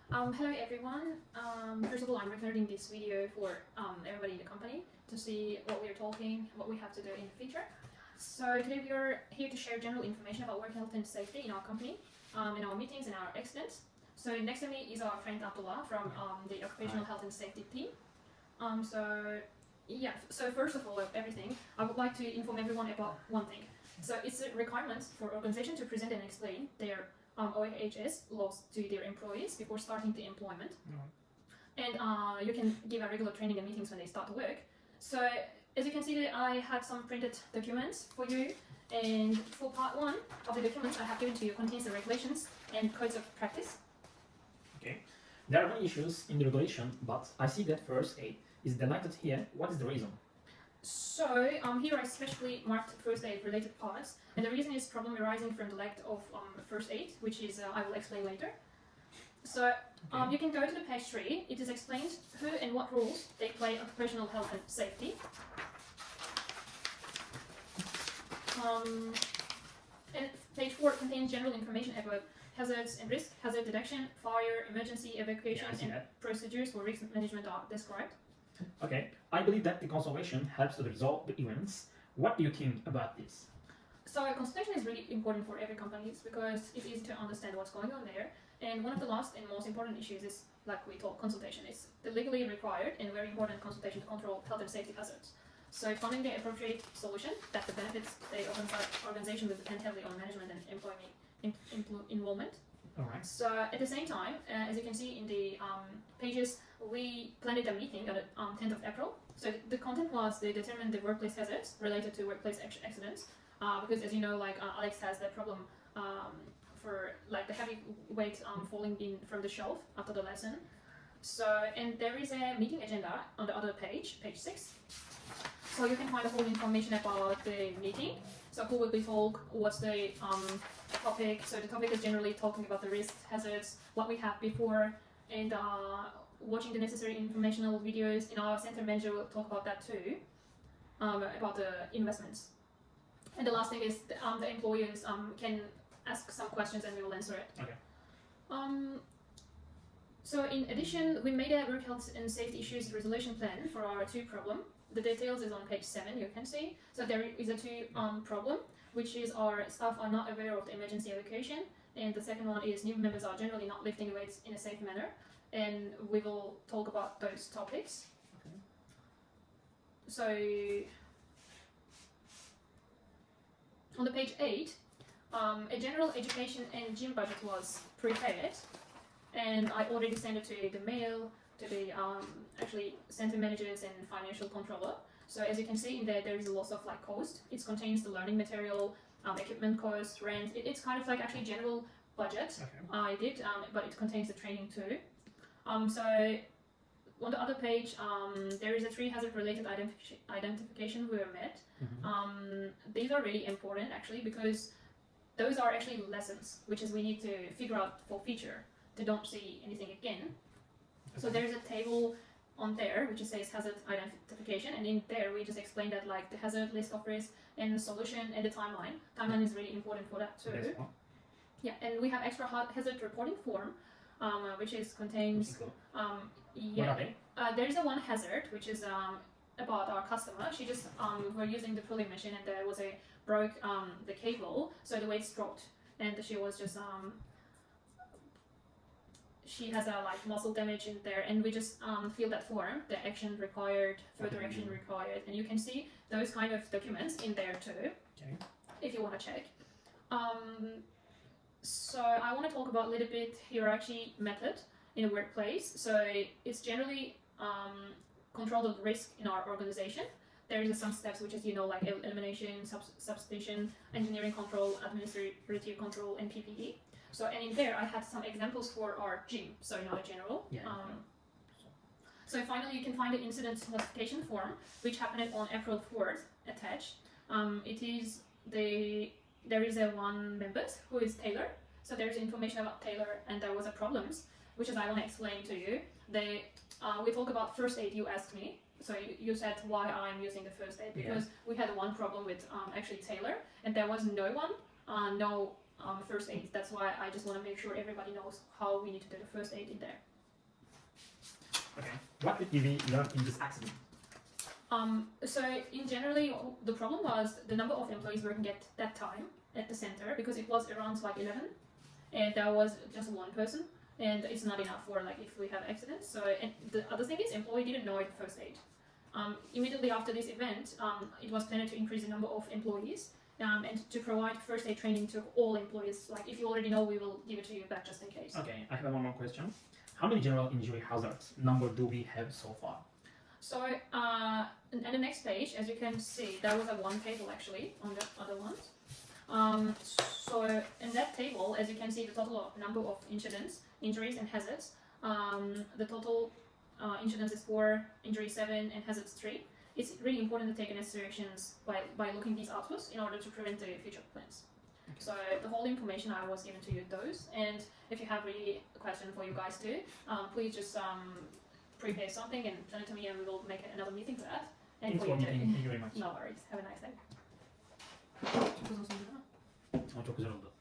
Hello everyone. First of all, I'm recording this video for everybody in the company to see what we're talking, what we have to do in the future. So today we are here to share general information about work health and safety in our company, in our meetings and our accidents. So next to me is our friend Abdullah from the occupational health and safety team. So first of all, everything, I would like to inform everyone about one thing. So it's a requirement for organizations to present and explain their OHS laws to their employees before starting the employment. And you can give a regular training and meetings when they start to work. So as you can see, I have some printed documents for you. And for part 1 of the documents I have given to you contains the regulations and codes of practice. Okay. There are many issues in the regulation, but I see that first aid is delighted here. What is the reason? So here I specially marked first aid related parts, and the reason is problem arising from the lack of first aid, which is I will explain later. So you can go to the page 3. It is explained who and what roles they play in occupational health and safety. And page 4 contains general information about hazards and risk, hazard detection, fire, emergency evacuation, and procedures for risk management are described. Okay, I believe that the consultation helps to resolve the events. What do you think about this? So consultation is really important for every company because it's easy to understand what's going on there. And one of the last and most important issues is, like we told, consultation. It's the legally required and very important consultation to control health and safety hazards. So finding the appropriate solution that benefits the organization will depend heavily on management and employee involvement. Alright. So at the same time, as you can see in the pages, we planned a meeting on 10th of April. So the content was to determine the workplace hazards related to workplace accidents. Because as you know, Alex has that problem for the heavy weight falling in from the shelf after the lesson. So, and there is a meeting agenda on the other page, page 6. So you can find the whole information about the meeting. So who will be talk, what's the topic. So the topic is generally talking about the risks, hazards, what we have before, and watching the necessary informational videos. And our center manager will talk about that too, about the investments. And the last thing is the employees can ask some questions and we will answer it. Okay. So in addition, we made a work health and safety issues resolution plan for our 2 problem. The details is on page 7, you can see. So there is a 2 problem, which is our staff are not aware of the emergency evacuation. And the second one is new members are generally not lifting weights in a safe manner. And we will talk about those topics. Okay. So on the page 8, a general education and gym budget was prepared, and I already sent it to the mail, to the actually center managers and financial controller. So as you can see in there, there is a lot of cost. It contains the learning material, equipment cost, rent. It's kind of actually general budget. Okay. I did, but it contains the training too. So on the other page, there is a 3 hazard related identification we were met. Mm-hmm. These are really important actually because those are actually lessons, which is we need to figure out for future to don't see anything again. Okay. So there's a table on there which says hazard identification, and in there we just explain that the hazard, list of risk, and the solution, and the timeline. Timeline is really important for that too. Yeah, and we have extra hazard reporting form, which contains What are they? there is a one hazard which is about our customer. She just were using the pulling machine and there was broke the cable, so the weights dropped, and she was just she has a muscle damage in there, and we just fill that form, the action required, further action required, and you can see those kind of documents in there too. Okay. If you want to check. So I want to talk about a little bit hierarchy method in a workplace. So it's generally control the risk in our organization. There is some steps which is elimination, substitution, engineering control, administrative control, and PPE. So and in there I had some examples for our gym. So not a general. Yeah. So finally you can find the incident notification form which happened on April 4th attached. There is a one member who is Taylor. So there's information about Taylor, and there was a problems, which is I want to explain to you. We talk about first aid. You asked me, so you said why I'm using the first aid because we had one problem with actually Taylor, and there was no first aid. That's why I just want to make sure everybody knows how we need to do the first aid in there. Okay. What did we learn in this accident? So in generally, the problem was the number of employees working at that time at the center, because it was around like 11, and there was just one person, and it's not enough for like if we have accidents. So and the other thing is employee didn't know it first aid. Immediately after this event, it was planned to increase the number of employees and to provide first aid training to all employees. Like if you already know, we will give it to you back just in case. Okay, I have one more question. How many general injury hazards number do we have so far? So at the next page, as you can see, there was a one table actually on the other ones. So in that table, as you can see, the total number of incidents, injuries, and hazards. The total incidents is 4, injury 7, and hazards 3. It's really important to take necessary actions by looking these outputs in order to prevent the future plans. Okay. So the whole information I was given to you those, and if you have really a question for you guys too, please just prepare something and send it to me, and we will make another meeting for that. And Thanks for for you meeting. too. Thank you very much. No worries. Have a nice day. Ama çok güzel oldu.